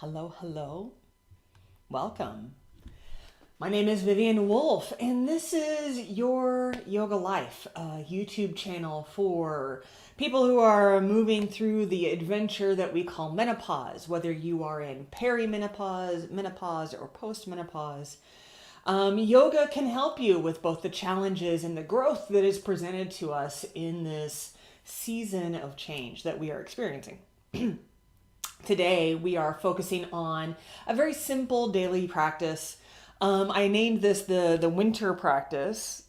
Hello, hello. Welcome. My name is Viviane Wolf, and this is Your Yoga Life, a YouTube channel for people who are moving through the adventure that we call menopause, whether you are in perimenopause, menopause, or postmenopause. Yoga can help you with both the challenges and the growth that is presented to us in this season of change that we are experiencing. Today, we are focusing on a very simple daily practice. I named this the winter practice,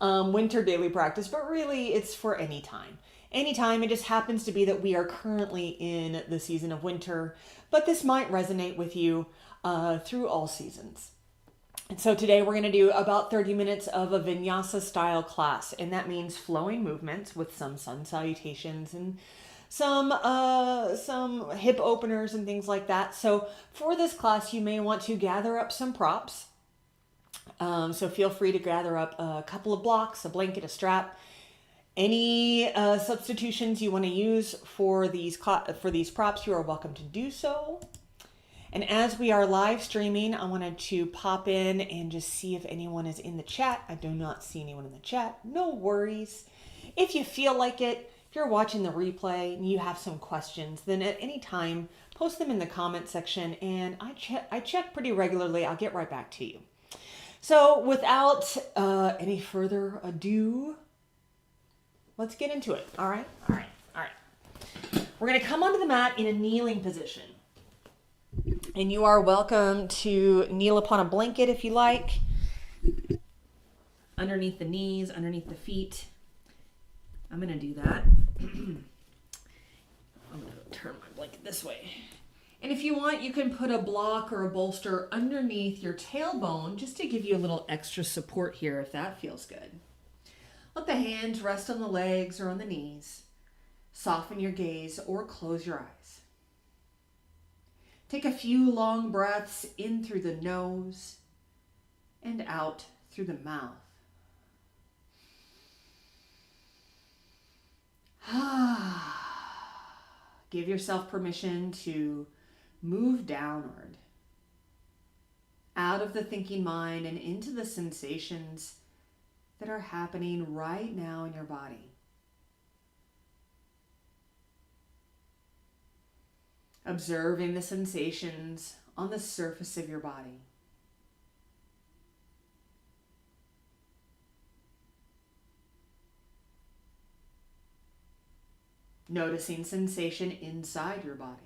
winter daily practice, but really it's for any time. Anytime, it just happens to be that we are currently in the season of winter, but this might resonate with you through all seasons. And so today we're going to do about 30 minutes of a vinyasa style class, and that means flowing movements with some sun salutations and some hip openers and things like that. So for this class, you may want to gather up some props. So feel free to gather up a couple of blocks, a blanket, a strap, any substitutions you want to use for these props. You are welcome to do so. And as we are live streaming, I wanted to pop in and just see if anyone is in the chat. I do not see anyone in the chat. No worries. If you feel like it, if you're watching the replay and you have some questions, then at any time, post them in the comment section, and I check pretty regularly. I'll get right back to you. So without any further ado, let's get into it. All right. We're going to come onto the mat in a kneeling position. And you are welcome to kneel upon a blanket if you like, underneath the knees, underneath the feet. I'm going to do that. I'm going to turn my blanket this way. And if you want, you can put a block or a bolster underneath your tailbone just to give you a little extra support here if that feels good. Let the hands rest on the legs or on the knees. Soften your gaze or close your eyes. Take a few long breaths in through the nose and out through the mouth. Give yourself permission to move downward, out of the thinking mind and into the sensations that are happening right now in your body. Observing the sensations on the surface of your body. Noticing sensation inside your body.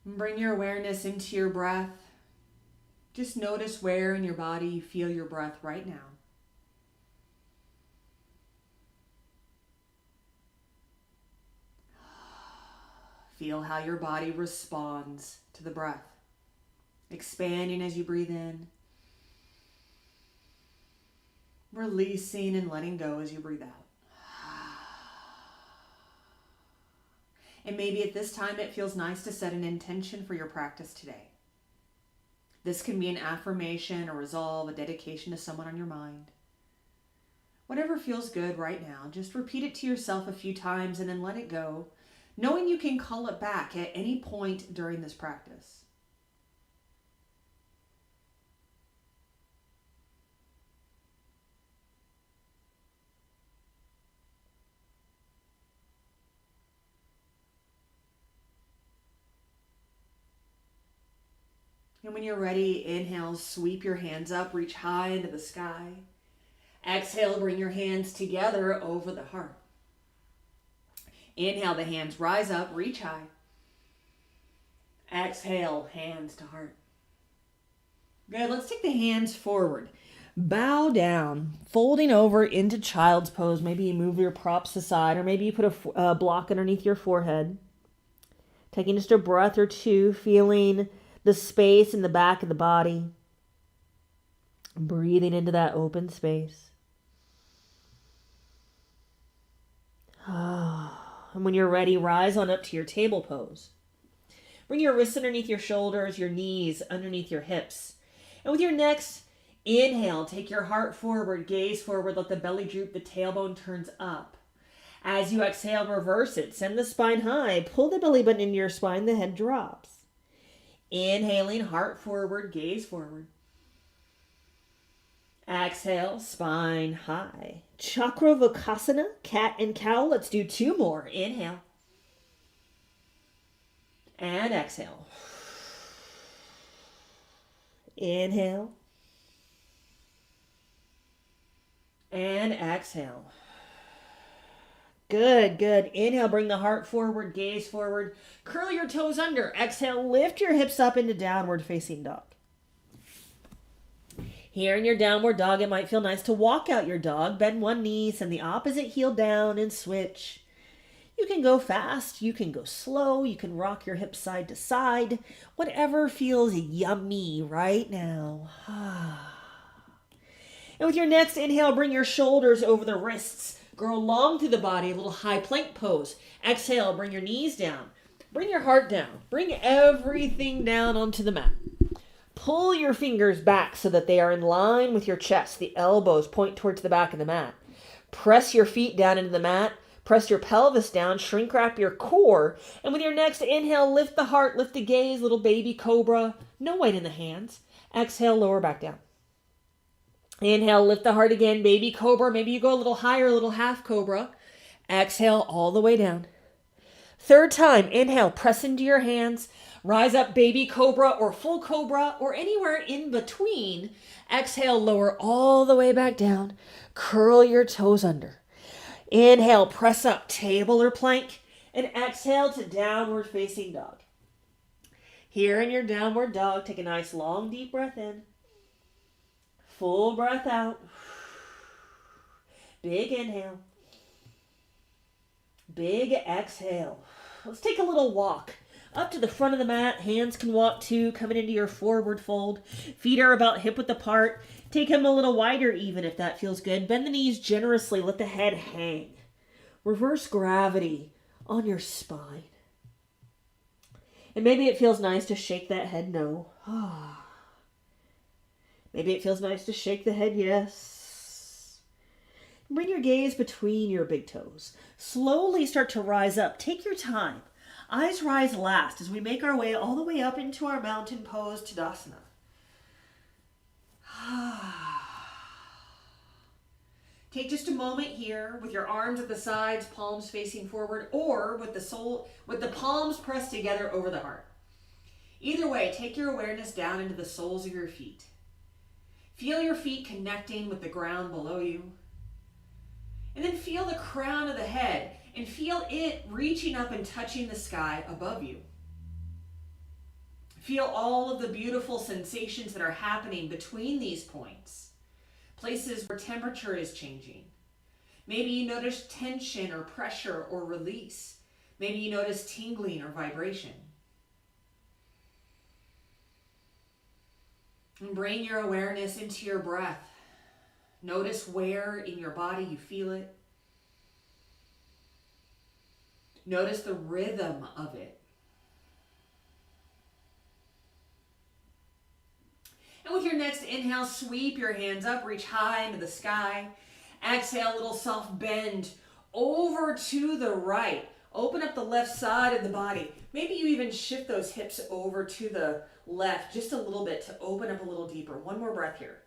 And bring your awareness into your breath. Just notice where in your body you feel your breath right now. Feel how your body responds to the breath, expanding as you breathe in, releasing and letting go as you breathe out. And maybe at this time it feels nice to set an intention for your practice today. This can be an affirmation, a resolve, a dedication to someone on your mind. Whatever feels good right now, just repeat it to yourself a few times and then let it go, knowing you can call it back at any point during this practice. And when you're ready, inhale, sweep your hands up, reach high into the sky. Exhale, bring your hands together over the heart. Inhale, the hands rise up, reach high. Exhale, hands to heart. Good, let's take the hands forward. Bow down, folding over into child's pose. Maybe you move your props aside, or maybe you put a block underneath your forehead. Taking just a breath or two, feeling the space in the back of the body. Breathing into that open space. And when you're ready, rise on up to your table pose. Bring your wrists underneath your shoulders, your knees underneath your hips. And with your next Inhale, take your heart forward, gaze forward, let the belly droop, the tailbone turns up. As you exhale, reverse it. Send the spine high. Pull the belly button into your spine, the head drops. Inhaling, heart forward, gaze forward. Exhale, spine high. Chakravakasana, cat and cow. Let's do 2 more. Inhale. And exhale. Inhale. And exhale. Good, good. Inhale, bring the heart forward, gaze forward. Curl your toes under. Exhale, lift your hips up into downward facing dog. Here in your downward dog, it might feel nice to walk out your dog. Bend one knee, send the opposite heel down and switch. You can go fast, you can go slow, you can rock your hips side to side. Whatever feels yummy right now. And with your next inhale, bring your shoulders over the wrists. Grow long through the body, a little high plank pose. Exhale, bring your knees down. Bring your heart down. Bring everything down onto the mat. Pull your fingers back so that they are in line with your chest. The elbows point towards the back of the mat. Press your feet down into the mat. Press your pelvis down. Shrink wrap your core. And with your next inhale, lift the heart, lift the gaze, little baby cobra. No weight in the hands. Exhale, lower back down. Inhale, lift the heart again, baby cobra. Maybe you go a little higher, a little half cobra. Exhale, all the way down. Third time, inhale, press into your hands. Rise up, baby cobra or full cobra or anywhere in between. Exhale, lower all the way back down. Curl your toes under. Inhale, press up, table or plank. And exhale to downward facing dog. Here in your downward dog, take a nice long deep breath in. Full breath out. Big inhale. Big exhale. Let's take a little walk up to the front of the mat. Hands can walk too, coming into your forward fold. Feet are about hip width apart. Take them a little wider even if that feels good. Bend the knees generously. Let the head hang. Reverse gravity on your spine. And maybe it feels nice to shake that head no. Maybe it feels nice to shake the head yes. Bring your gaze between your big toes. Slowly start to rise up. Take your time. Eyes rise last as we make our way all the way up into our mountain pose, Tadasana. Take just a moment here with your arms at the sides, palms facing forward, or with the palms pressed together over the heart. Either way, take your awareness down into the soles of your feet. Feel your feet connecting with the ground below you. And then feel the crown of the head and feel it reaching up and touching the sky above you. Feel all of the beautiful sensations that are happening between these points. Places where temperature is changing. Maybe you notice tension or pressure or release. Maybe you notice tingling or vibration. And bring your awareness into your breath. Notice where in your body you feel it. Notice the rhythm of it. And with your next inhale, sweep your hands up, reach high into the sky. Exhale, a little soft bend over to the right. Open up the left side of the body. Maybe you even shift those hips over to the left just a little bit to open up a little deeper. One more breath here.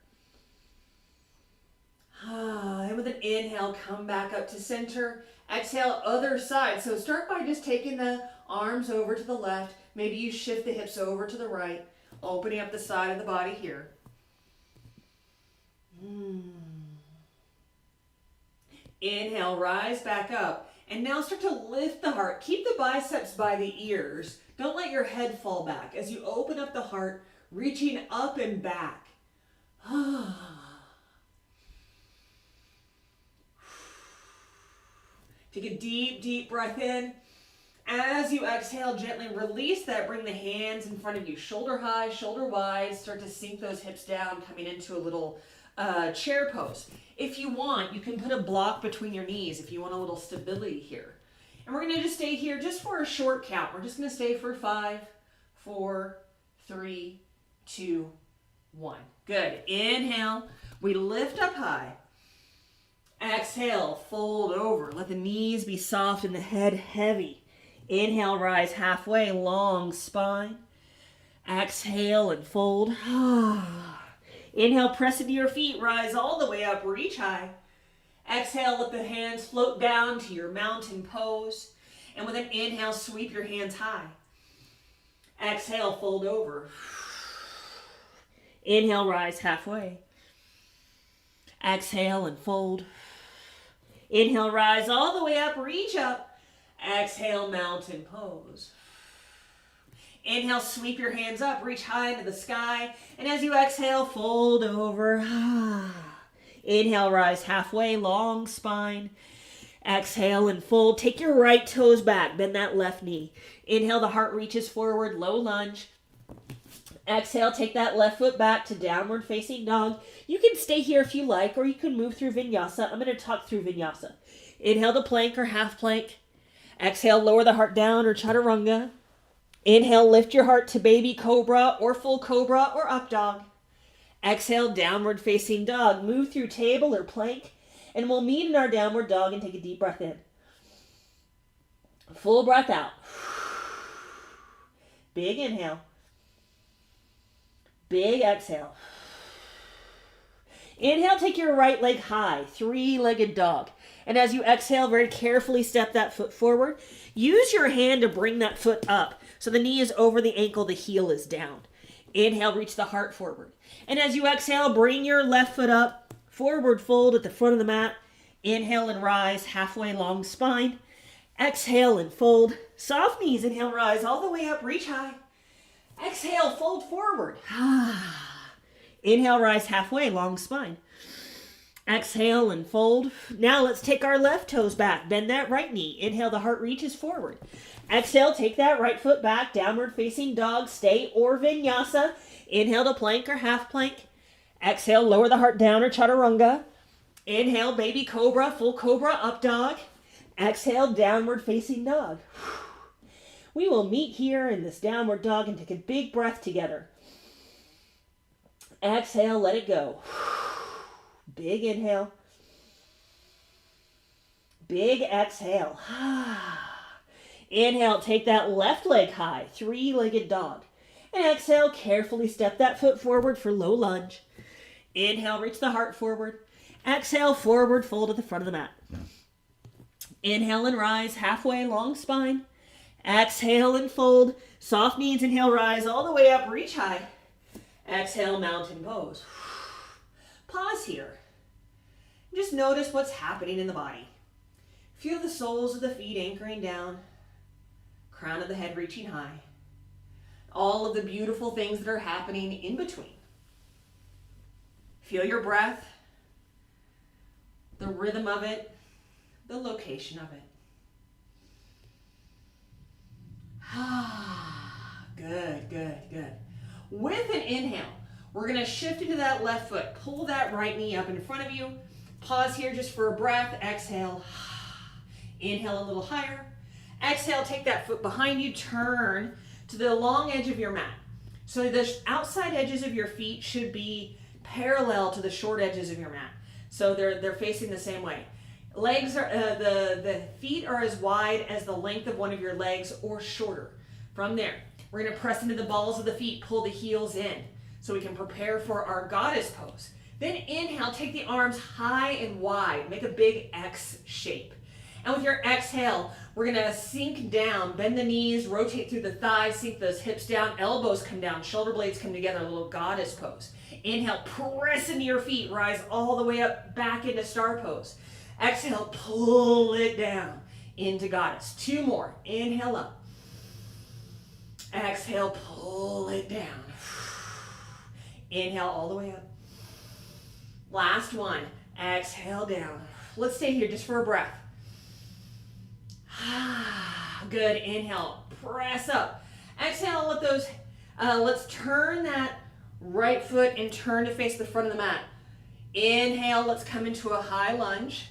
And with an inhale, come back up to center. Exhale, other side. So start by just taking the arms over to the left. Maybe you shift the hips over to the right, opening up the side of the body here. Inhale, rise back up. And now start to lift the heart. Keep the biceps by the ears. Don't let your head fall back. As you open up the heart, reaching up and back. Take a deep, deep breath in. As you exhale, gently release that. Bring the hands in front of you. Shoulder high, shoulder wide. Start to sink those hips down, coming into a little chair pose. If you want, you can put a block between your knees if you want a little stability here. And we're going to just stay here just for a short count. We're just going to stay for 5, 4, 3, 2, 1. Good. Inhale. We lift up high. Exhale, fold over. Let the knees be soft and the head heavy. Inhale, rise halfway, long spine. Exhale and fold. Inhale, press into your feet, rise all the way up, reach high. Exhale, let the hands float down to your mountain pose. And with an inhale, sweep your hands high. Exhale, fold over. Inhale, rise halfway. Exhale and fold. Inhale, rise all the way up, reach up. Exhale, mountain pose. Inhale, sweep your hands up, reach high into the sky. And as you exhale, fold over. Inhale, rise halfway, long spine. Exhale and fold. Take your right toes back, bend that left knee. Inhale, the heart reaches forward, low lunge. Exhale, take that left foot back to downward facing dog. You can stay here if you like, or you can move through vinyasa. I'm going to talk through vinyasa. Inhale to plank or half plank. Exhale, lower the heart down or chaturanga. Inhale, lift your heart to baby cobra or full cobra or up dog. Exhale, downward facing dog. Move through table or plank, and we'll meet in our downward dog and take a deep breath in. Full breath out. Big inhale. Big exhale. Inhale, take your right leg high, three-legged dog. And as you exhale, very carefully step that foot forward. Use your hand to bring that foot up. So the knee is over the ankle, the heel is down. Inhale, reach the heart forward. And as you exhale, bring your left foot up, forward fold at the front of the mat. Inhale and rise, halfway long spine. Exhale and fold. Soft knees, inhale, rise all the way up, reach high. Exhale, fold forward. Inhale, rise halfway, long spine. Exhale and fold. Now let's take our left toes back. Bend that right knee. Inhale, the heart reaches forward. Exhale, take that right foot back, downward facing dog, stay or vinyasa. Inhale to plank or half plank. Exhale, lower the heart down or chaturanga. Inhale, baby cobra, full cobra, up dog. Exhale, downward facing dog. We will meet here in this downward dog and take a big breath together. Exhale, let it go. Big inhale. Big exhale. Inhale, take that left leg high, three-legged dog. And exhale, carefully step that foot forward for low lunge. Inhale, reach the heart forward. Exhale, forward fold at the front of the mat. Inhale and rise, halfway, long spine. Exhale and fold. Soft knees, inhale, rise all the way up, reach high. Exhale, mountain pose. Pause here. Just notice what's happening in the body. Feel the soles of the feet anchoring down. Crown of the head reaching high. All of the beautiful things that are happening in between. Feel your breath, the rhythm of it, the location of it. Good, good, good. With an inhale, we're going to shift into that left foot. Pull that right knee up in front of you. Pause here just for a breath. Exhale. Inhale a little higher. Exhale, take that foot behind you. Turn to the long edge of your mat. So the outside edges of your feet should be parallel to the short edges of your mat. So they're facing the same way. Legs are the feet are as wide as the length of one of your legs or shorter. From there, we're going to press into the balls of the feet, pull the heels in so we can prepare for our goddess pose. Then inhale, take the arms high and wide, make a big X shape. And with your exhale, we're going to sink down, bend the knees, rotate through the thighs, sink those hips down, elbows come down, shoulder blades come together, a little goddess pose. Inhale, press into your feet, rise all the way up, back into star pose. Exhale, pull it down into goddess. Two more. Inhale up. Exhale, pull it down. Inhale all the way up. Last one. Exhale down. Let's stay here just for a breath. Good. Inhale. Press up. Exhale. Let those. Let's turn that right foot and turn to face the front of the mat. Inhale. Let's come into a high lunge.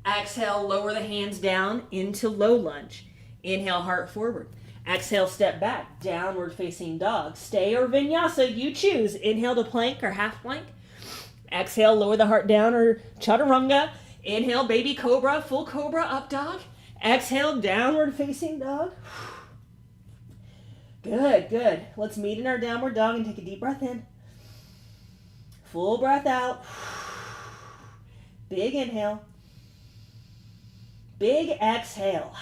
Exhale. Lower the hands down into low lunge. Inhale. Heart forward. Exhale, step back, downward facing dog. Stay or vinyasa, you choose. Inhale to plank or half plank. Exhale, lower the heart down or chaturanga. Inhale, baby cobra, full cobra, up dog. Exhale, downward facing dog. Good, good. Let's meet in our downward dog and take a deep breath in. Full breath out. Big inhale. Big exhale.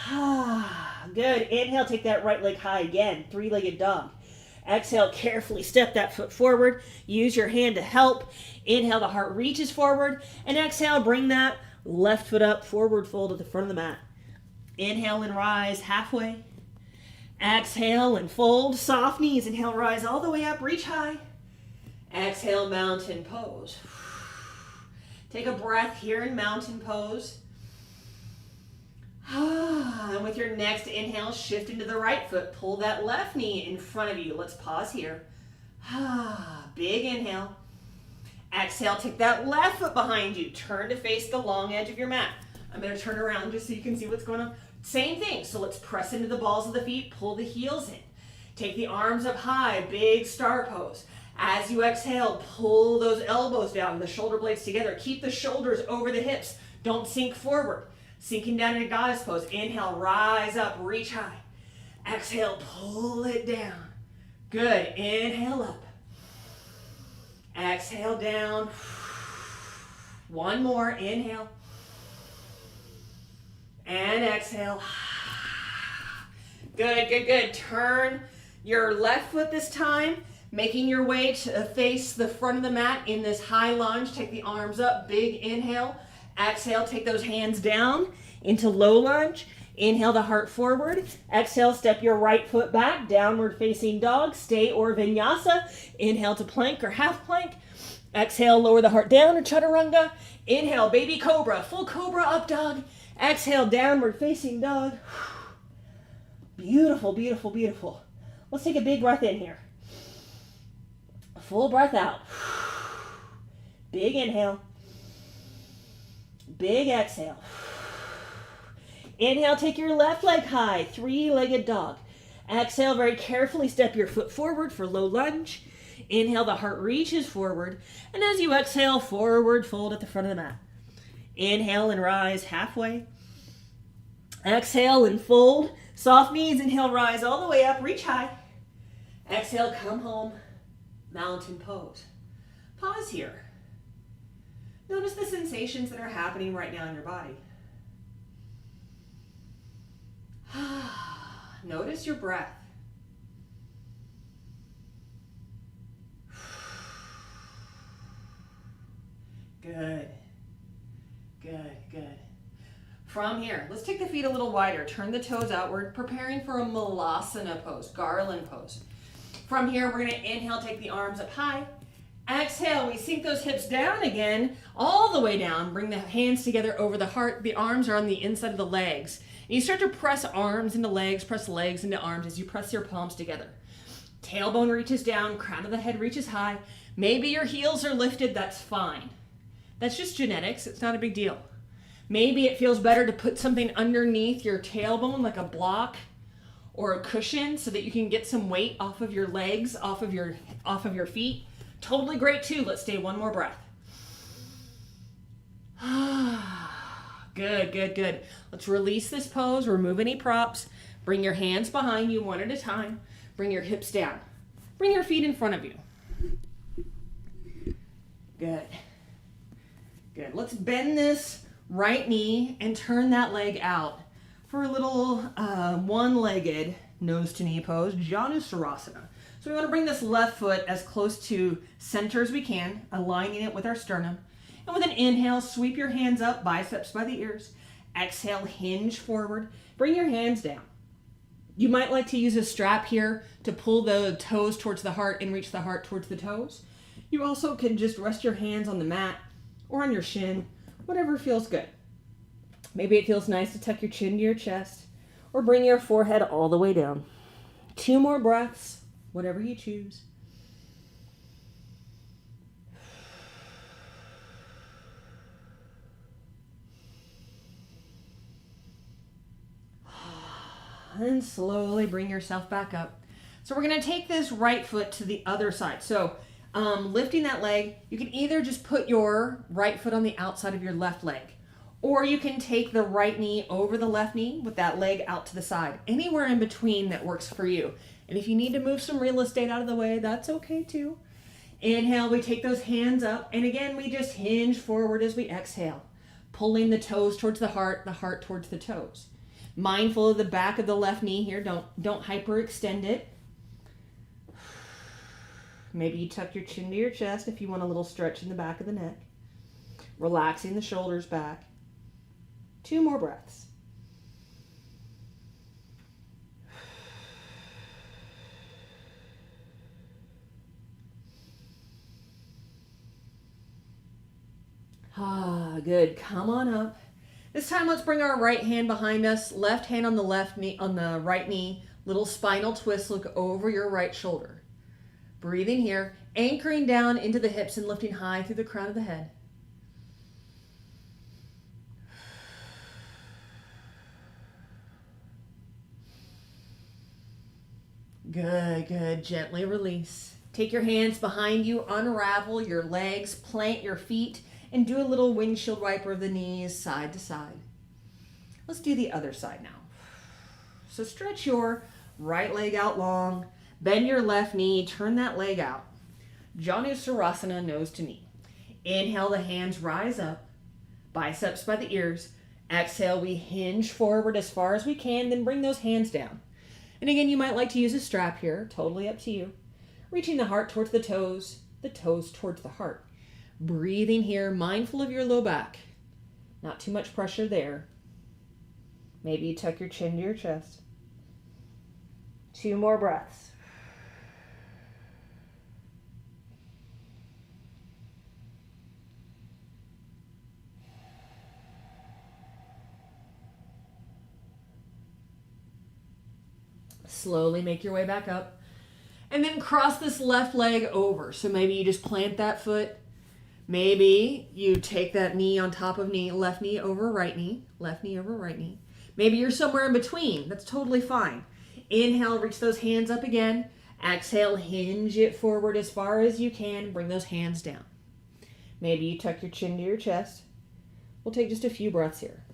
Good. Inhale, take that right leg high again. Three-legged dog. Exhale, carefully step that foot forward. Use your hand to help. Inhale, the heart reaches forward. And exhale, bring that left foot up, forward fold at the front of the mat. Inhale and rise halfway. Exhale and fold. Soft knees. Inhale, rise all the way up. Reach high. Exhale, mountain pose. Take a breath here in mountain pose. And with your next inhale, shift into the right foot. Pull that left knee in front of you. Let's pause here. Big inhale. Exhale, take that left foot behind you. Turn to face the long edge of your mat. I'm going to turn around just so you can see what's going on. Same thing. So let's press into the balls of the feet. Pull the heels in. Take the arms up high. Big star pose. As you exhale, pull those elbows down, the shoulder blades together. Keep the shoulders over the hips. Don't sink forward. Sinking down into goddess pose. Inhale, rise up, reach high. Exhale, pull it down. Good. Inhale up. Exhale down. One more. Inhale. And exhale. Good, good, good. Turn your left foot this time, making your way to face the front of the mat in this high lunge. Take the arms up. Big inhale. Exhale, take those hands down into low lunge. Inhale the heart forward. Exhale, step your right foot back, downward facing dog. Stay or vinyasa. Inhale to plank or half plank. Exhale, lower the heart down or chaturanga. Inhale, baby cobra, full cobra, up dog. Exhale, downward facing dog. Beautiful, beautiful, beautiful. Let's take a big breath in here. Full breath out. Big inhale. Big exhale. Inhale, take your left leg high, three-legged dog. Exhale, very carefully step your foot forward for low lunge. Inhale, the heart reaches forward. And as you exhale, forward fold at the front of the mat. Inhale and rise halfway. Exhale and fold. Soft knees, inhale, rise all the way up, reach high. Exhale, come home, mountain pose. Pause here. Notice the sensations that are happening right now in your body. Notice your breath. Good. Good, good. From here, let's take the feet a little wider. Turn the toes outward, preparing for a malasana pose, garland pose. From here, we're going to inhale, take the arms up high. Exhale, we sink those hips down again, all the way down. Bring the hands together over the heart. The arms are on the inside of the legs. And you start to press arms into legs, press legs into arms as you press your palms together. Tailbone reaches down, crown of the head reaches high. Maybe your heels are lifted, that's fine. That's just genetics, it's not a big deal. Maybe it feels better to put something underneath your tailbone, like a block or a cushion, so that you can get some weight off of your legs, off of your feet. Totally great too. Let's stay one more breath. Good, good, good. Let's release this pose. Remove any props. Bring your hands behind you one at a time. Bring your hips down. Bring your feet in front of you. Good. Good. Let's bend this right knee and turn that leg out for a little one-legged nose to knee pose, Janusarasana. So we want to bring this left foot as close to center as we can, aligning it with our sternum. And with an inhale, sweep your hands up, biceps by the ears. Exhale, hinge forward. Bring your hands down. You might like to use a strap here to pull the toes towards the heart and reach the heart towards the toes. You also can just rest your hands on the mat or on your shin, whatever feels good. Maybe it feels nice to tuck your chin to your chest or bring your forehead all the way down. 2 more breaths, whatever you choose. And slowly bring yourself back up. So we're going to take this right foot to the other side. So lifting that leg, you can either just put your right foot on the outside of your left leg, or you can take the right knee over the left knee with that leg out to the side. Anywhere in between that works for you. And if you need to move some real estate out of the way, that's okay too. Inhale, we take those hands up. And again, we just hinge forward as we exhale, pulling the toes towards the heart towards the toes. Mindful of the back of the left knee here. Don't hyperextend it. Maybe you tuck your chin to your chest if you want a little stretch in the back of the neck. Relaxing the shoulders back. 2 more breaths. Good. Come on up. This time, let's bring our right hand behind us, left hand on the left knee, on the right knee, little spinal twist, look over your right shoulder. Breathing here, anchoring down into the hips and lifting high through the crown of the head. Good, good. Gently release. Take your hands behind you, unravel your legs, plant your feet, and do a little windshield wiper of the knees side to side. Let's do the other side now. So stretch your right leg out long, bend your left knee, turn that leg out. Janusarasana, nose to knee. Inhale, the hands rise up, biceps by the ears. Exhale, we hinge forward as far as we can, then bring those hands down. And again, you might like to use a strap here, totally up to you. Reaching the heart towards the toes towards the heart. Breathing here, mindful of your low back. Not too much pressure there. Maybe you tuck your chin to your chest. 2 more breaths. Slowly make your way back up. And then cross this left leg over. So maybe you just plant that foot. Maybe you take that knee on top of knee, left knee over right knee, left knee over right knee. Maybe you're somewhere in between. That's totally fine. Inhale, reach those hands up again. Exhale, hinge it forward as far as you can. Bring those hands down. Maybe you tuck your chin to your chest. We'll take just a few breaths here.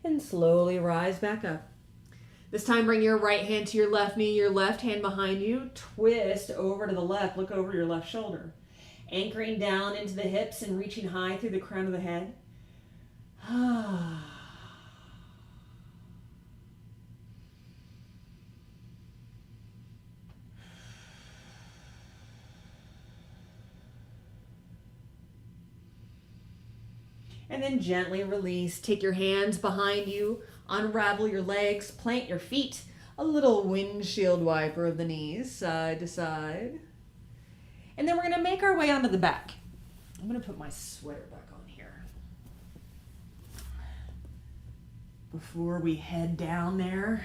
And slowly rise back up. This time bring your right hand to your left knee, your left hand behind you. Twist over to the left, look over your left shoulder. Anchoring down into the hips and reaching high through the crown of the head. And then gently release. Take your hands behind you, unravel your legs, plant your feet. A little windshield wiper of the knees, side to side. And then we're going to make our way onto the back. I'm going to put my sweater back on here. Before we head down there.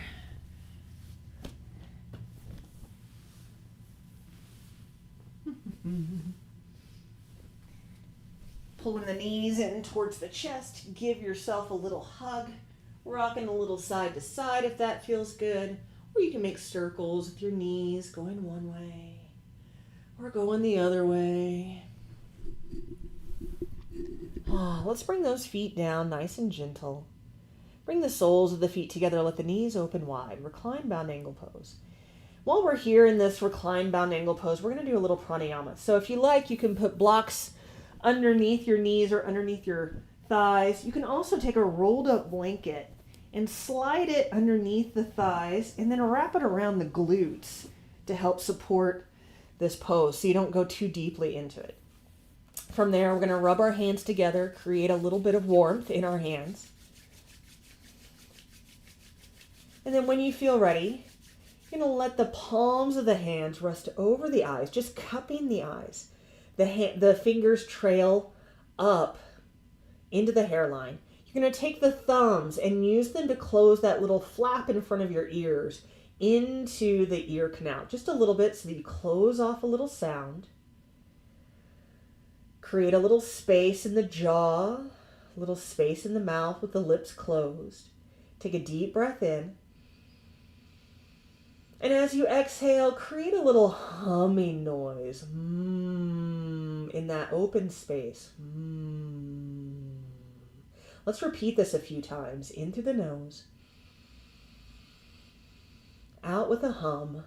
Pulling the knees in towards the chest. Give yourself a little hug. Rocking a little side to side if that feels good. Or you can make circles with your knees going one way or going the other way. Let's bring those feet down nice and gentle. Bring the soles of the feet together. Let the knees open wide. Recline bound angle pose. While we're here in this recline bound angle pose, we're going to do a little pranayama. So if you like, you can put blocks underneath your knees or underneath your thighs. You can also take a rolled up blanket and slide it underneath the thighs and then wrap it around the glutes to help support this pose so you don't go too deeply into it. From there, we're going to rub our hands together, create a little bit of warmth in our hands. And then when you feel ready, you're going to let the palms of the hands rest over the eyes, just cupping the eyes. The fingers trail up into the hairline. You're going to take the thumbs and use them to close that little flap in front of your ears into the ear canal. Just a little bit so that you close off a little sound. Create a little space in the jaw, a little space in the mouth with the lips closed. Take a deep breath in. And as you exhale, create a little humming noise in that open space. Let's repeat this a few times. In through the nose. Out with a hum.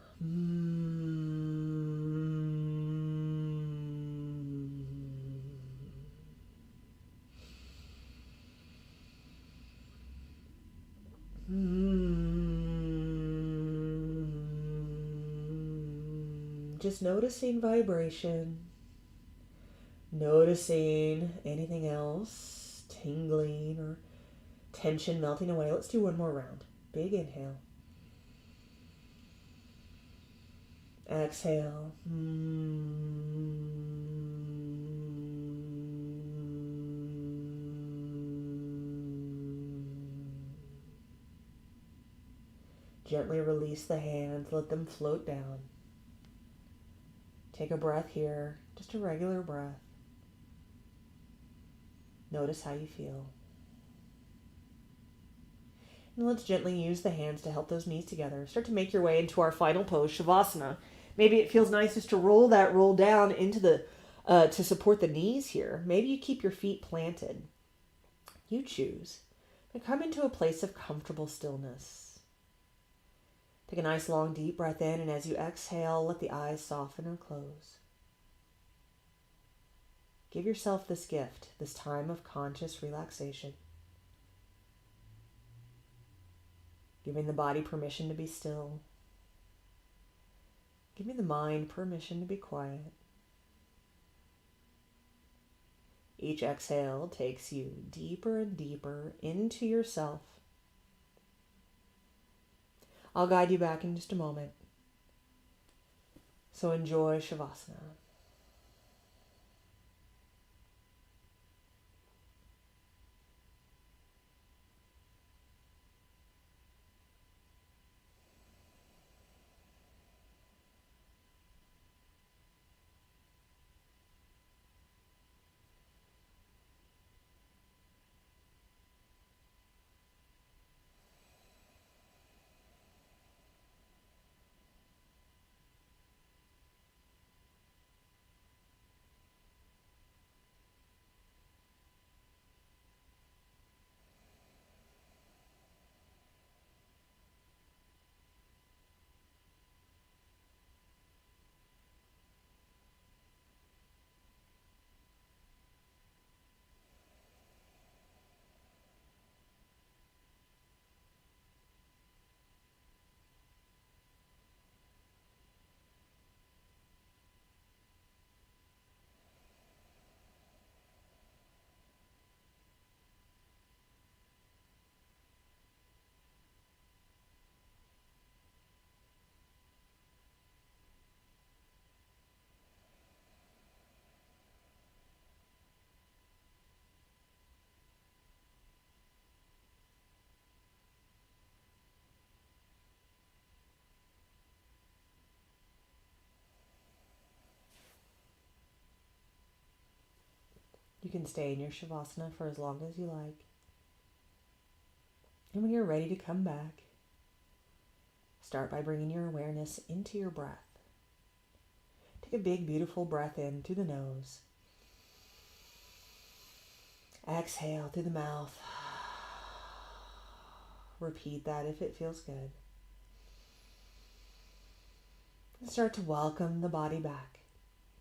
Just noticing vibration, noticing anything else, tingling or tension melting away. Let's do one more round. Big inhale. Exhale. Gently release the hands, let them float down. Take a breath here, just a regular breath. Notice how you feel. And let's gently use the hands to help those knees together. Start to make your way into our final pose, Shavasana. Maybe it feels nice just to roll down into to support the knees here. Maybe you keep your feet planted. You choose. And come into a place of comfortable stillness. Take a nice long deep breath in, and as you exhale, let the eyes soften or close. Give yourself this gift, this time of conscious relaxation. Giving the body permission to be still. Giving the mind permission to be quiet. Each exhale takes you deeper and deeper into yourself. I'll guide you back in just a moment. So enjoy Shavasana. You can stay in your Shavasana for as long as you like. And when you're ready to come back, start by bringing your awareness into your breath. Take a big, beautiful breath in through the nose. Exhale through the mouth. Repeat that if it feels good. And start to welcome the body back.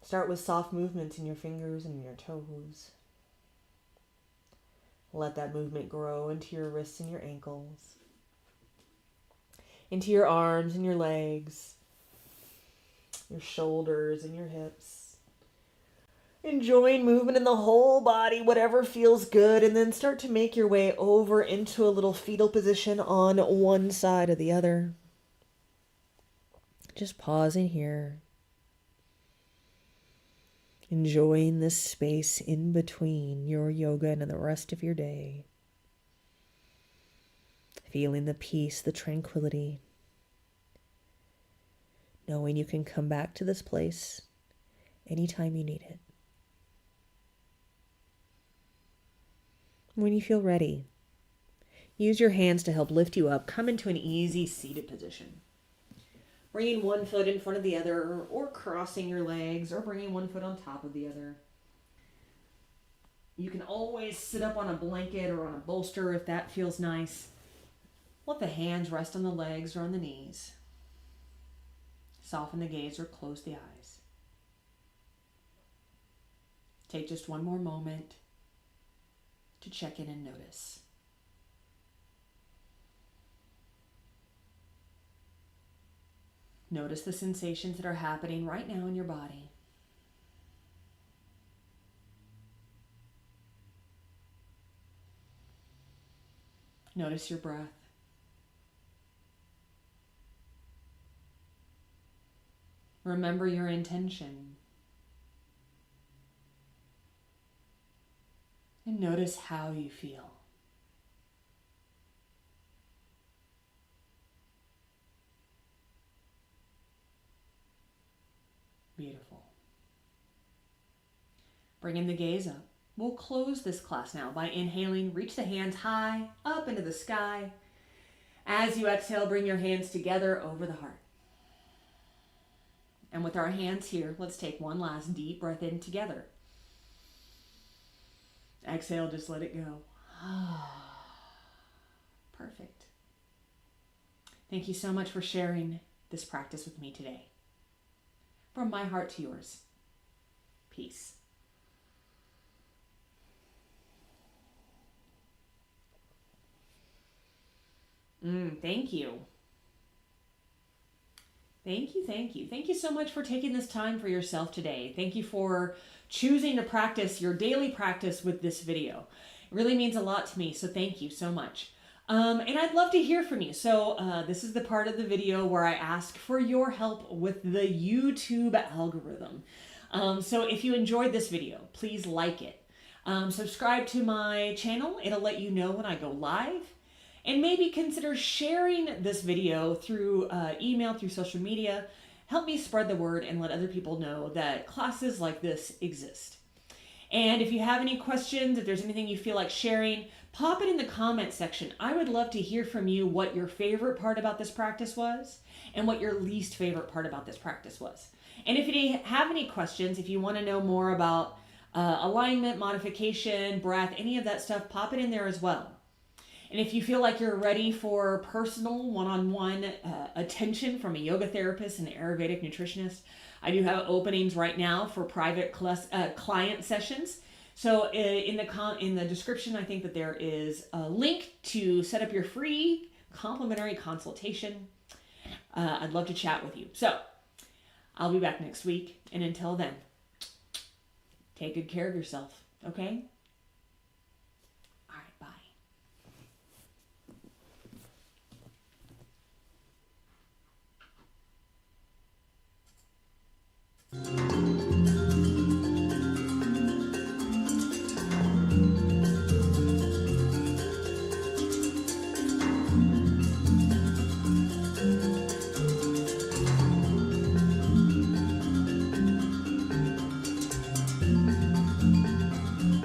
Start with soft movements in your fingers and your toes. Let that movement grow into your wrists and your ankles, into your arms and your legs, your shoulders and your hips. Enjoying movement in the whole body, whatever feels good, and then start to make your way over into a little fetal position on one side or the other. Just pausing here. enjoying this space in between your yoga and the rest of your day. Feeling the peace, the tranquility, knowing you can come back to this place anytime you need it. When you feel ready, use your hands to help lift you up. Come into an easy seated position. Bringing one foot in front of the other, or crossing your legs, or bringing one foot on top of the other. You can always sit up on a blanket or on a bolster if that feels nice. Let the hands rest on the legs or on the knees. Soften the gaze or close the eyes. Take just one more moment to check in and notice. Notice the sensations that are happening right now in your body. Notice your breath. Remember your intention. And notice how you feel. Beautiful. Bringing the gaze up. We'll close this class now by inhaling. Reach the hands high, up into the sky. As you exhale, bring your hands together over the heart. And with our hands here, let's take one last deep breath in together. Exhale, just let it go. Perfect. Thank you so much for sharing this practice with me today. From my heart to yours. Peace. Thank you. Thank you, thank you. Thank you so much for taking this time for yourself today. Thank you for choosing to practice your daily practice with this video. It really means a lot to me, so thank you so much. And I'd love to hear from you. So this is the part of the video where I ask for your help with the YouTube algorithm. So if you enjoyed this video, please like it. Subscribe to my channel. It'll let you know when I go live. And maybe consider sharing this video through email, through social media. Help me spread the word and let other people know that classes like this exist. And if you have any questions, if there's anything you feel like sharing, pop it in the comment section. I would love to hear from you what your favorite part about this practice was and what your least favorite part about this practice was. And if you have any questions, if you want to know more about alignment, modification, breath, any of that stuff, pop it in there as well. And if you feel like you're ready for personal one-on-one attention from a yoga therapist and an Ayurvedic nutritionist, I do have openings right now for private client sessions. So in the description, I think that there is a link to set up your free complimentary consultation. I'd love to chat with you. So I'll be back next week. And until then, take good care of yourself, okay? All right, bye.